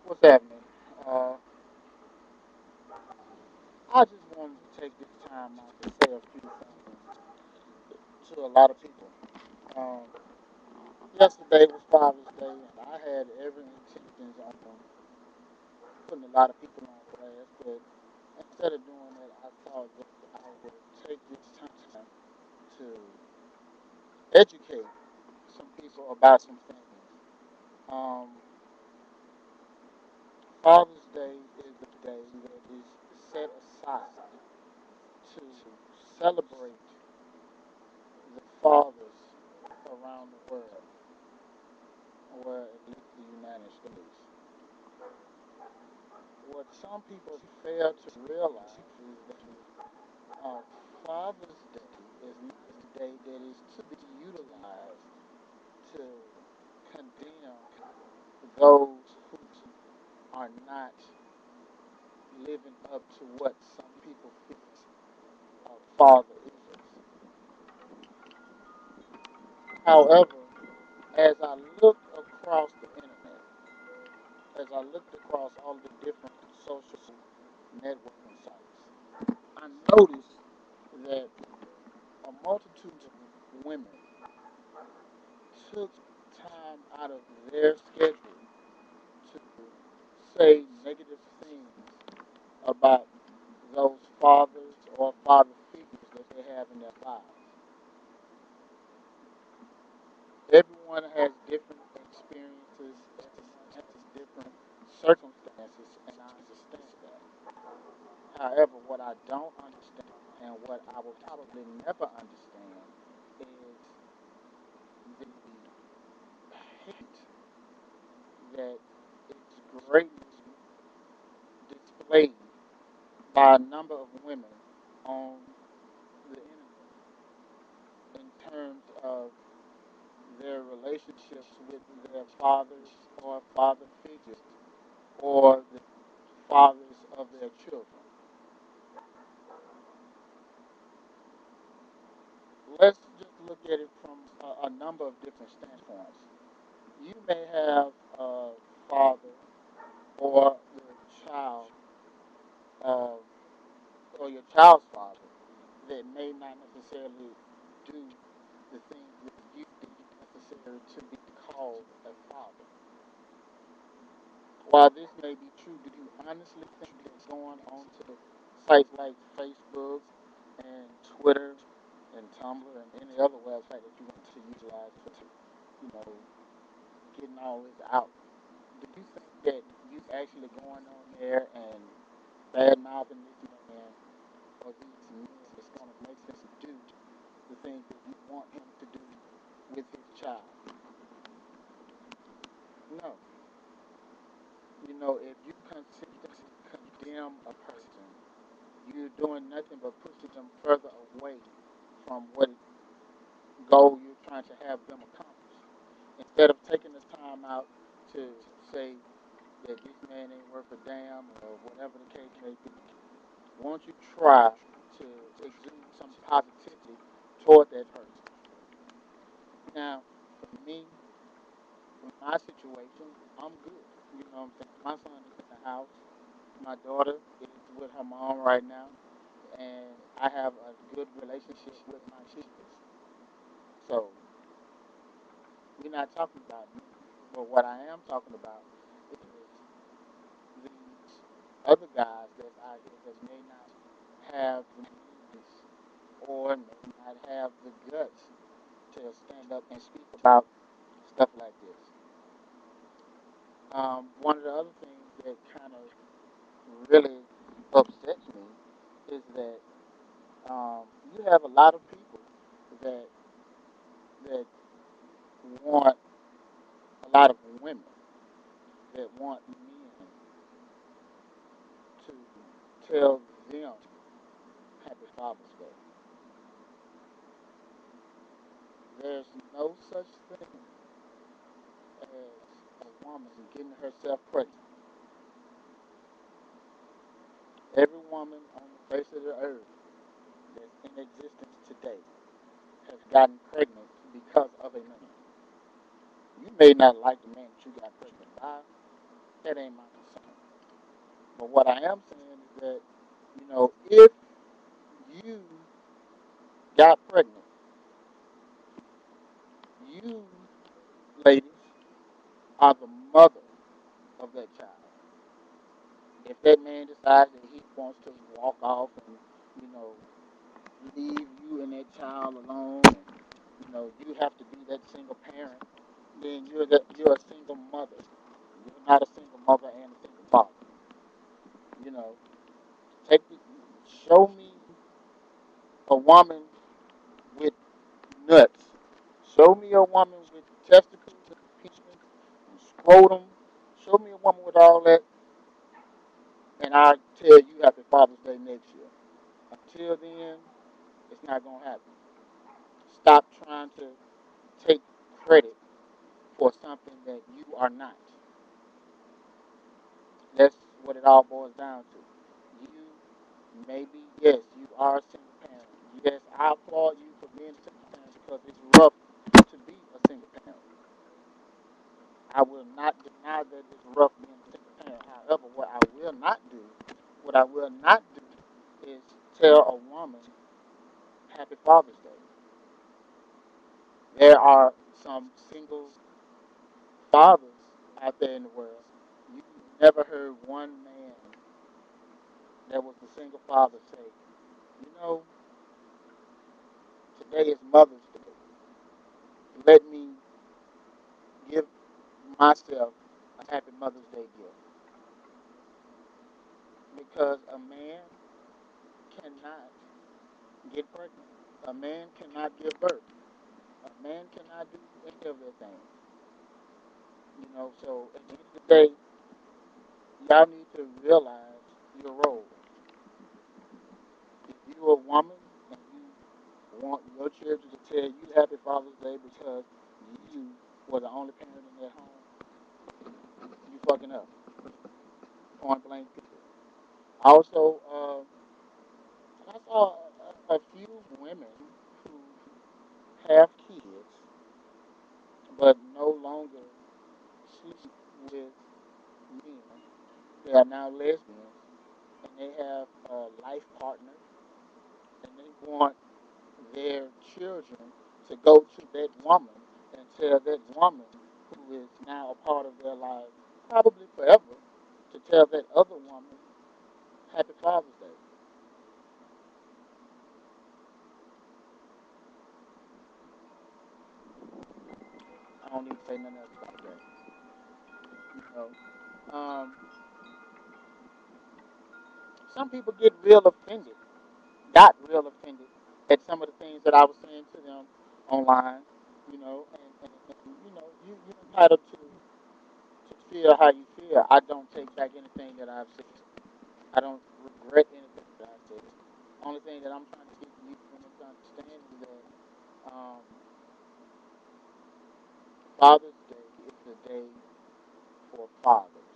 What's happening? Uh, I just wanted to take this time out to say a few things to a lot of people. Um, Yesterday was Father's Day, and I had every intentions on putting a lot of people on blast, but instead of doing that, I thought that I would take this time to educate some people about some things. Um, Father's Day is a day that is set aside to celebrate the fathers around the world, or at least the United States. What some people fail to realize is that Father's Day is not a day that is to be utilized to condemn those who are not living up to what some people feel a father is. However, as I looked across the internet, as I looked across all the different social networking sites, I noticed that a multitude of women took time out of their schedule to say negative things about those fathers or father figures that they have in their lives. Everyone has different experiences, everyone has different circumstances, and I understand that. However, what I don't understand and what I will probably never understand is the hate that is greatly displayed by a number of women on the internet in terms of their relationships with their fathers or father figures or the fathers of their children. Let's just look at it from a number of different standpoints. You may have a father or the child of, or your child's father that may not necessarily do the things that you deem necessary to be called a father. While this may be true, do you honestly think that going on to sites like Facebook and Twitter and Tumblr and any other website that you want to utilize for, getting all this out, do you think that you actually going on there and bad mouthing this man or these men is going to make him do the things that you want him to do with his child? No. If you consistently condemn a person, you're doing nothing but pushing them further away from what goal you're trying to have them accomplish. Instead of taking the time out to say that this man ain't worth a damn or whatever the case may be, won't you try to exude some positivity toward that person? Now, for me, in my situation, I'm good. You know what I'm saying? My son is in the house. My daughter is with her mom right now, and I have a good relationship with my sisters. So we're not talking about me, but what I am talking about is these other guys that's out here that may not have the means or may not have the guts to stand up and speak about stuff like this. One of the other things that kind of really upsets me is that you have a lot of people that that want a lot of women that want men to tell them Happy Father's Day. There's no such thing as a woman getting herself pregnant. Every woman on the face of the earth that's in existence today has gotten pregnant because of a man. You may not like the man that you got pregnant by, That ain't my concern. But what I am saying is that, if you got pregnant, you, ladies, are the mother of that child. If that man decides that he wants to walk off and, you know, leave you and that child alone, and, you have to be that single parent, then you're a single mother. You're not a single mother and a single father. You know, take the, show me a woman with nuts. Show me a woman with testicles and penis and scrotum. Show me a woman with all that, and I'll tell you Happy Father's Day next year. Until then, it's not going to happen. Stop trying to take credit for something that you are not. That's what it all boils down to. You, maybe, yes, you are a single parent. Yes, I applaud you for being a single parent because it's rough to be a single parent. I will not deny that it's rough being a single parent. However, what I will not do is tell a woman Happy Father's Day. There are some single fathers out there in the world. You never heard one man that was a single father say, you know, today is Mother's Day. Let me give myself a Happy Mother's Day gift. Because a man cannot get pregnant. A man cannot give birth. A man cannot do any of their things. So at the end of the day, y'all need to realize your role. If you're a woman and you want your children to tell you Happy Father's Day because you were the only parent in their home, you fucking up. Point blank period. Also, I saw a few women who have kids but no longer sleep with men. They are now lesbians and they have a life partner and they want their children to go to that woman and tell that woman who is now a part of their life, probably forever, to tell that other woman Happy Father's Day. I don't need to say nothing else about that. You know, some people get real offended, got real offended at some of the things that I was saying to them online. You're entitled to feel how you feel. I don't take back anything that I've said. I don't regret anything that I've said. The only thing that I'm trying to get you women to understand is that um, Father's Day is a day for fathers,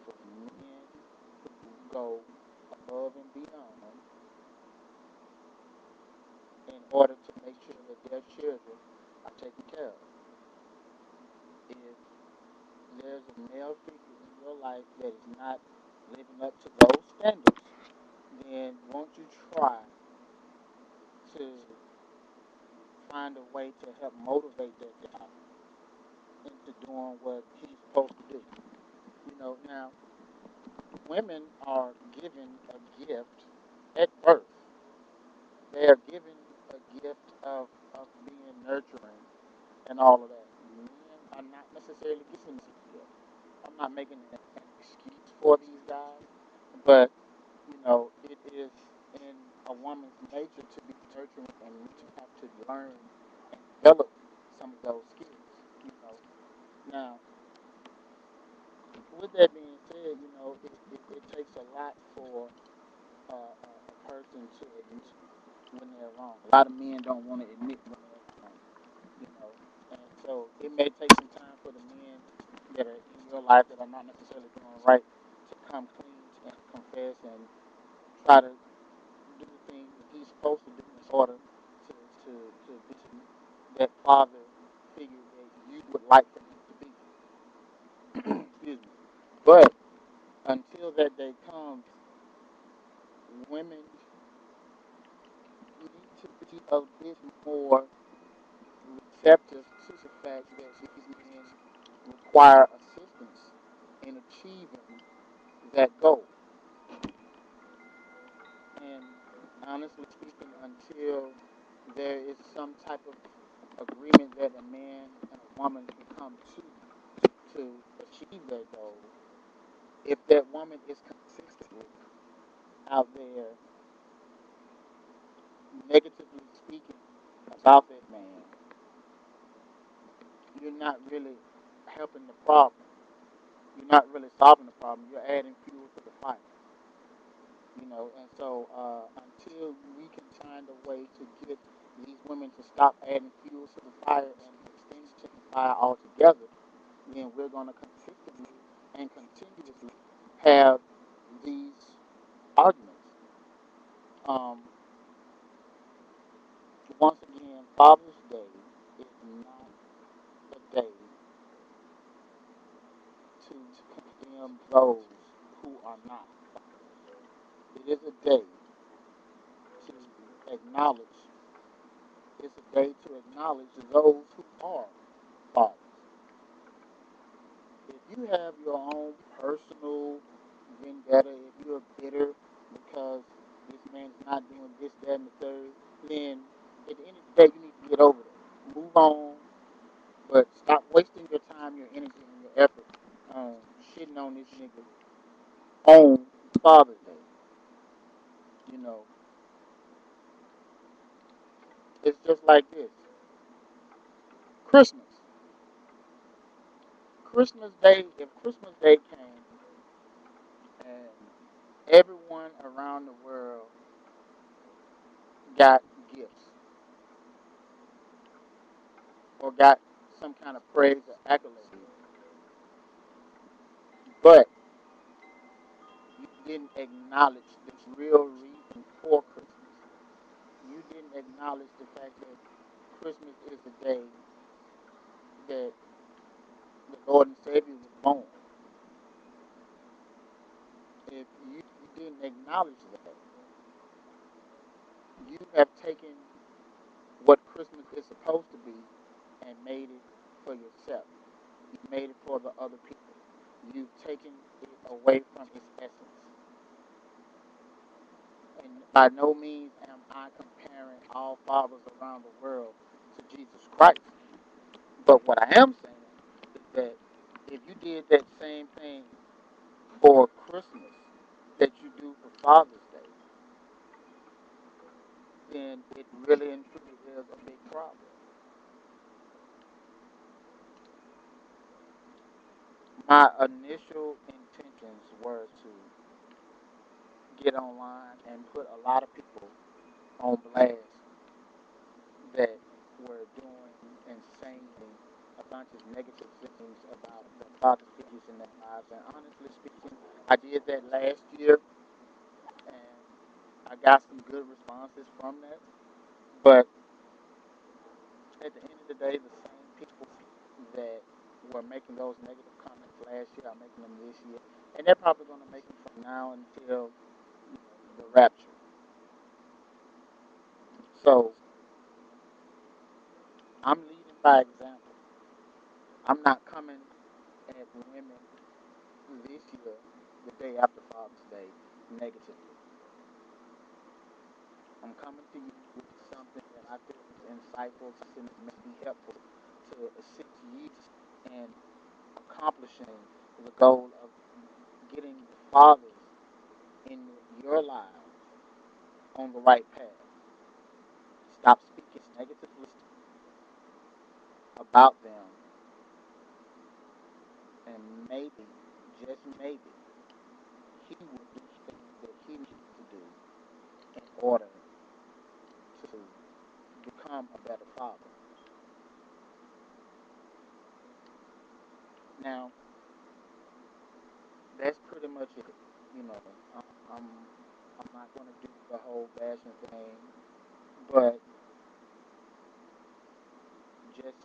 for men who go above and beyond in order to make sure that their children are taken care of. If there's a male figure in your life that is not living up to those standards, then won't you try to find a way to help motivate that guy into doing what he's supposed to do? Now, women are given a gift at birth. They are given a gift of being nurturing and all of that. Men are not necessarily given this gift. I'm not making an excuse for these guys, but it is in a woman's nature to be nurturing, and men have to learn and develop some of those skills. You know, now with that being said, it takes a lot for a person to admit when they're wrong. A lot of men don't want to admit when they're wrong. You know, and so it may take some time for the men that are in your life that are not necessarily doing right to come clean and confess and try to do the things that he's supposed to do in order to be that father figure that you would like for him to be. Excuse me. But until that day comes, women need to be a bit more receptive to the fact that these men require assistance in achieving that goal. And honestly speaking, until there is some type of agreement that a man and a woman can come to achieve their goal, if that woman is consistently out there negatively speaking about that man, you're not really helping the problem. You're not really solving the problem. You're adding fuel to the fire. And so until we can find a way to get these women to stop adding fuel to the fire and extinguishing the fire altogether, then we're going to consistently and continuously have these arguments. Um, Once again, Father's Day is not a day to condemn those who are not. It is a day to acknowledge. It's a day to acknowledge those who are fathers. If you have your own personal vendetta, if you're bitter because this man's not doing this, that, and the third, then at the end of the day, you need to get over it. Move on, but stop wasting your time, your energy, and your effort on shitting on this nigga on Father's Day. You know, it's just like this. Christmas. Christmas Day, if Christmas Day came and everyone around the world got gifts or got some kind of praise or accolade, but you didn't acknowledge the real reason for Christmas. You didn't acknowledge the fact that Christmas is the day that the Lord and Savior was born. If you didn't acknowledge that, you have taken what Christmas is supposed to be and made it for yourself. You made it for the other people. You've taken it away from its essence. And by no means am I comparing all fathers around the world to Jesus Christ. But what I am saying is that if you did that same thing for Christmas that you do for Father's Day, then it really and truly is a big problem. My initial intentions were to get online and put a lot of people on blast that were doing and saying a bunch of negative things about the father figures in their lives. And honestly speaking, I did that last year, and I got some good responses from that. But at the end of the day, the same people that were making those negative comments last year are making them this year, and they're probably going to make them from now until the rapture. So I'm leading by example. I'm not coming at women this year, the day after Father's Day, negatively. I'm coming to you with something that I feel is insightful, something that may be helpful to assist you in accomplishing the goal of getting the fathers in your lives on the right path. Stop speaking negatively about them, and maybe, just maybe, he will do things that he needs to do in order to become a better father. Now, that's pretty much it. You know, I'm I'm not going to do the whole bashing thing, but just